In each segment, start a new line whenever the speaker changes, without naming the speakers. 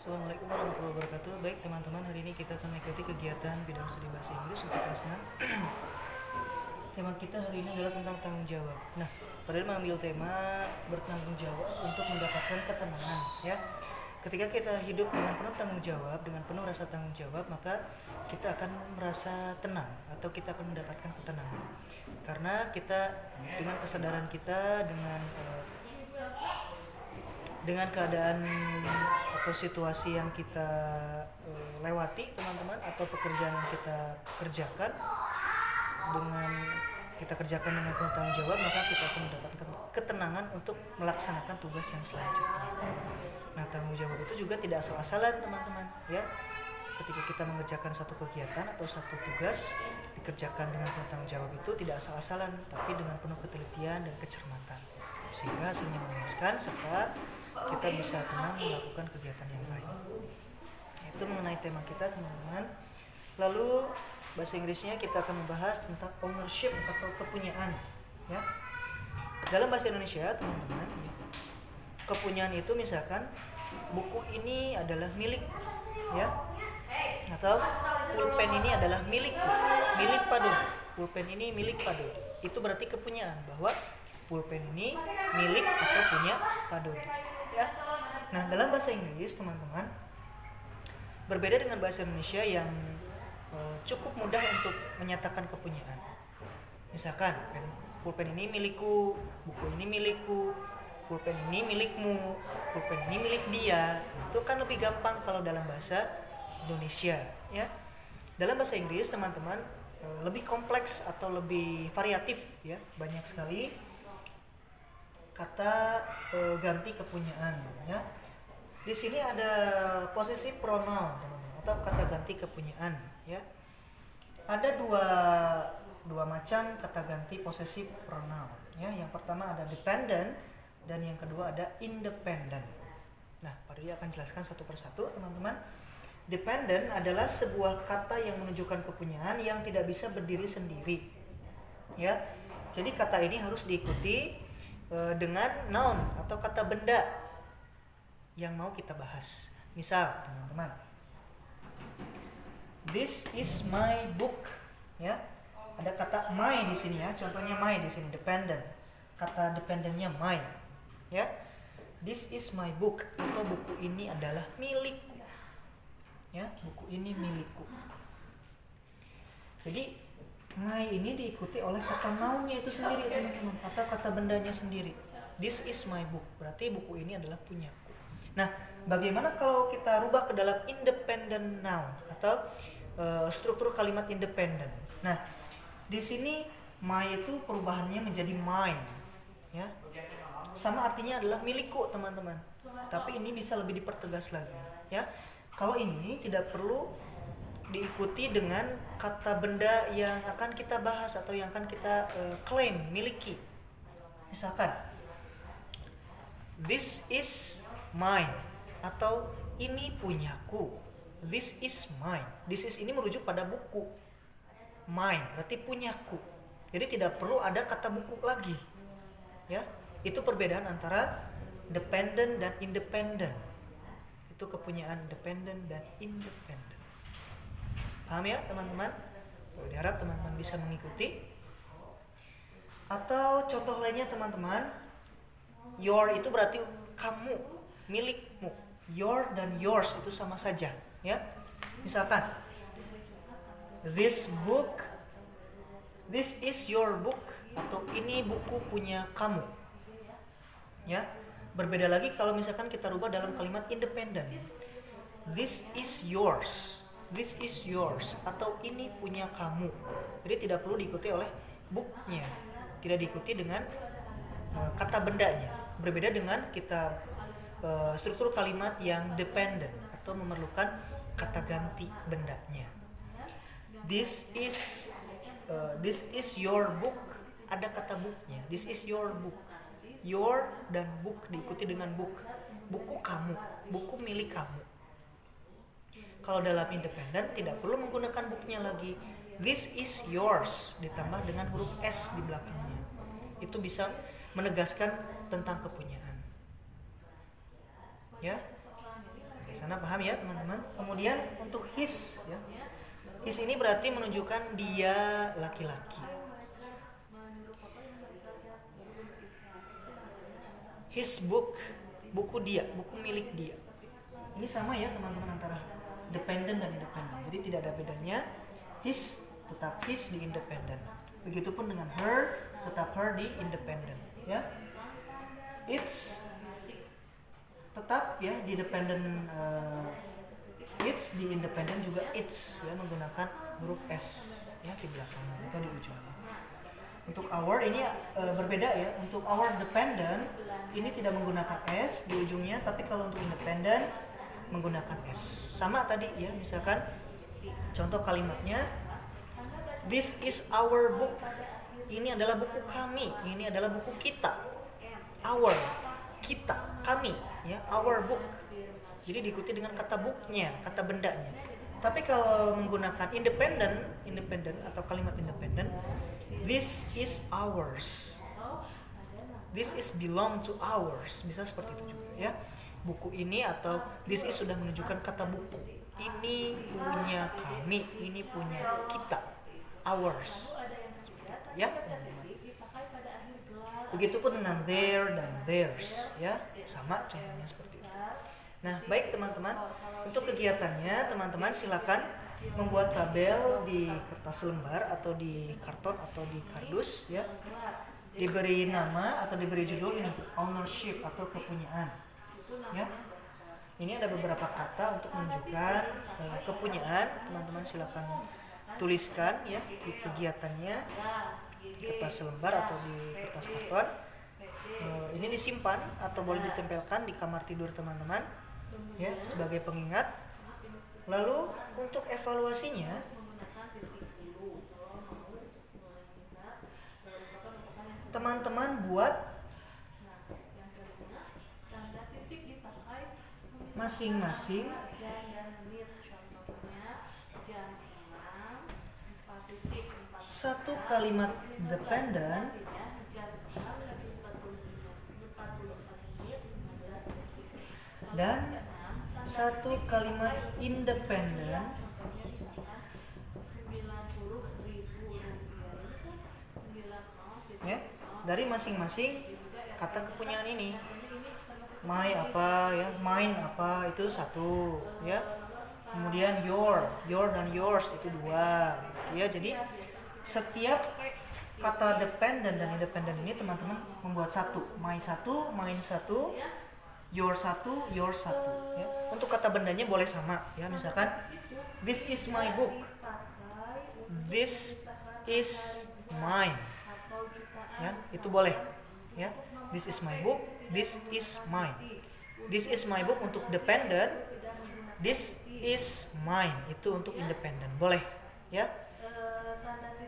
Assalamualaikum warahmatullahi wabarakatuh. Baik teman-teman, hari ini kita akan mengikuti kegiatan bidang studi bahasa Inggris untuk kelas 6. Tema kita hari ini adalah tentang tanggung jawab. Nah, pada mengambil tema bertanggung jawab untuk mendapatkan ketenangan, ya. Ketika kita hidup dengan penuh tanggung jawab, dengan penuh rasa tanggung jawab, maka kita akan merasa tenang atau kita akan mendapatkan ketenangan. Karena kita dengan kesadaran kita, dengan keadaan atau situasi yang kita lewati, teman-teman, atau pekerjaan yang kita kerjakan dengan penuh tanggung jawab, maka kita akan mendapatkan ketenangan untuk melaksanakan tugas yang selanjutnya. Nah, tanggung jawab itu juga tidak asal-asalan, teman-teman, ya. Ketika kita mengerjakan satu kegiatan atau satu tugas dikerjakan dengan penuh tanggung jawab, itu tidak asal-asalan, tapi dengan penuh ketelitian dan kecermatan, sehingga hasilnya memuaskan serta kita bisa tenang melakukan kegiatan yang lain. Itu mengenai tema kita, teman-teman. Lalu bahasa Inggrisnya kita akan membahas tentang ownership atau kepunyaan, ya. Dalam bahasa Indonesia, teman-teman, kepunyaan itu misalkan buku ini adalah milik, ya, atau pulpen ini adalah milik Pak Dodi. Pulpen ini milik Pak Dodi. Itu berarti kepunyaan, bahwa pulpen ini milik atau punya Pak Dodi, ya. Nah, dalam bahasa Inggris, teman-teman, berbeda dengan bahasa Indonesia yang cukup mudah untuk menyatakan kepunyaan. Misalkan, pulpen ini milikku, buku ini milikku, pulpen ini milikmu, pulpen ini milik dia. Itu kan lebih gampang kalau dalam bahasa Indonesia, ya. Dalam bahasa Inggris, teman-teman, lebih kompleks atau lebih variatif, ya. Banyak sekali kata ganti kepunyaan, ya. Di sini ada possessive pronoun, teman-teman, atau kata ganti kepunyaan, ya. Ada dua macam kata ganti possessive pronoun, ya. Yang pertama ada dependent dan yang kedua ada independent. Nah, Pak Dodi akan jelaskan satu persatu, teman-teman. Dependent adalah sebuah kata yang menunjukkan kepunyaan yang tidak bisa berdiri sendiri, ya. Jadi kata ini harus diikuti dengan noun atau kata benda yang mau kita bahas. Misal, teman-teman, this is my book, ya. Ada kata my di sini, ya. Contohnya my di sini, dependent. Kata dependentnya my, ya. This is my book, atau buku ini adalah milikku, ya. Buku ini milikku. Jadi my ini diikuti oleh kata nounnya itu sendiri, teman-teman, atau kata bendanya sendiri. This is my book, berarti buku ini adalah punyaku. Nah, bagaimana kalau kita rubah ke dalam independent noun atau struktur kalimat independent? Nah, di sini my itu perubahannya menjadi mine, ya. Sama artinya adalah milikku, teman-teman. Tapi ini bisa lebih dipertegas lagi, ya. Kalau ini tidak perlu diikuti dengan kata benda yang akan kita bahas atau yang akan kita klaim, miliki. Misalkan, this is mine, atau ini punyaku. This is mine. This is ini merujuk pada buku. Mine berarti punyaku. Jadi tidak perlu ada kata buku lagi, ya. Itu perbedaan antara dependent dan independent. Itu kepunyaan dependent dan independent. Paham, ya, teman-teman? Diharap teman-teman bisa mengikuti. Atau contoh lainnya, teman-teman, your itu berarti kamu, milikmu. Your dan yours itu sama saja, ya. Misalkan, this is your book, atau ini buku punya kamu, ya. Berbeda lagi kalau misalkan kita rubah dalam kalimat independent. This is yours, atau ini punya kamu. Jadi tidak perlu diikuti oleh booknya, tidak diikuti dengan kata bendanya. Berbeda dengan kita struktur kalimat yang dependent atau memerlukan kata ganti bendanya. This is your book, ada kata booknya. This is your book. Your dan book diikuti dengan book. Buku kamu, buku milik kamu. Kalau dalam independent tidak perlu menggunakan booknya lagi. This is yours ditambah dengan huruf S di belakangnya. Itu bisa menegaskan tentang kepunyaan. Ya. Di sana paham ya teman-teman. Kemudian untuk his ya. His ini berarti menunjukkan dia laki-laki. His book, buku dia, buku milik dia. Ini sama ya teman-teman antara dependent dan independent. Jadi tidak ada bedanya. His tetap his di independent. Begitupun dengan her, tetap her di independent. Ya, it's tetap ya di dependent. It's di independent juga it's ya menggunakan huruf s ya di belakangnya atau di ujungnya. Untuk our ini berbeda ya. Untuk our dependent ini tidak menggunakan s di ujungnya, tapi kalau untuk independent menggunakan s. Sama tadi ya, misalkan contoh kalimatnya, this is our book. Ini adalah buku kami. Ini adalah buku kita. Our, kita, kami ya, our book. Jadi diikuti dengan kata booknya, kata bendanya. Tapi kalau menggunakan independent atau kalimat independent, this is ours. This is belong to ours. Bisa seperti itu juga ya. Buku ini atau this is sudah menunjukkan kata buku. Ini punya kami, ini punya kita. Ours. Ya. Begitupun dengan their dan theirs ya. Sama contohnya seperti itu. Nah, baik teman-teman, untuk kegiatannya teman-teman silakan membuat tabel di kertas lembar atau di karton atau di kardus ya. Diberi nama atau diberi judul ini ownership atau kepunyaan. Ya. Ini ada beberapa kata untuk menunjukkan kepunyaan. Teman-teman silakan tuliskan ya di kegiatannya di kertas lembar atau di kertas karton. Ini disimpan atau boleh ditempelkan di kamar tidur teman-teman ya sebagai pengingat. Lalu untuk evaluasinya teman-teman buat masing-masing satu kalimat dependent dan satu kalimat independent ya dari masing-masing kata kepunyaan ini. My apa ya, mine apa itu satu ya. Kemudian your dan yours itu dua gitu ya. Jadi setiap kata dependent dan independent ini teman-teman membuat satu. My satu, mine satu, your satu, yours satu ya. Untuk kata bendanya boleh sama ya, misalkan this is my book, this is mine ya, itu boleh ya. This is my book, this is mine. This is my book untuk dependent, this is mine itu untuk independent, boleh ya.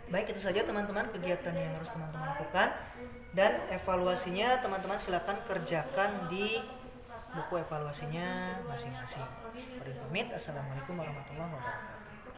Baik, itu saja teman-teman kegiatan yang harus teman-teman lakukan, dan evaluasinya teman-teman silakan kerjakan di buku evaluasinya masing-masing. Pamit, assalamualaikum warahmatullahi wabarakatuh.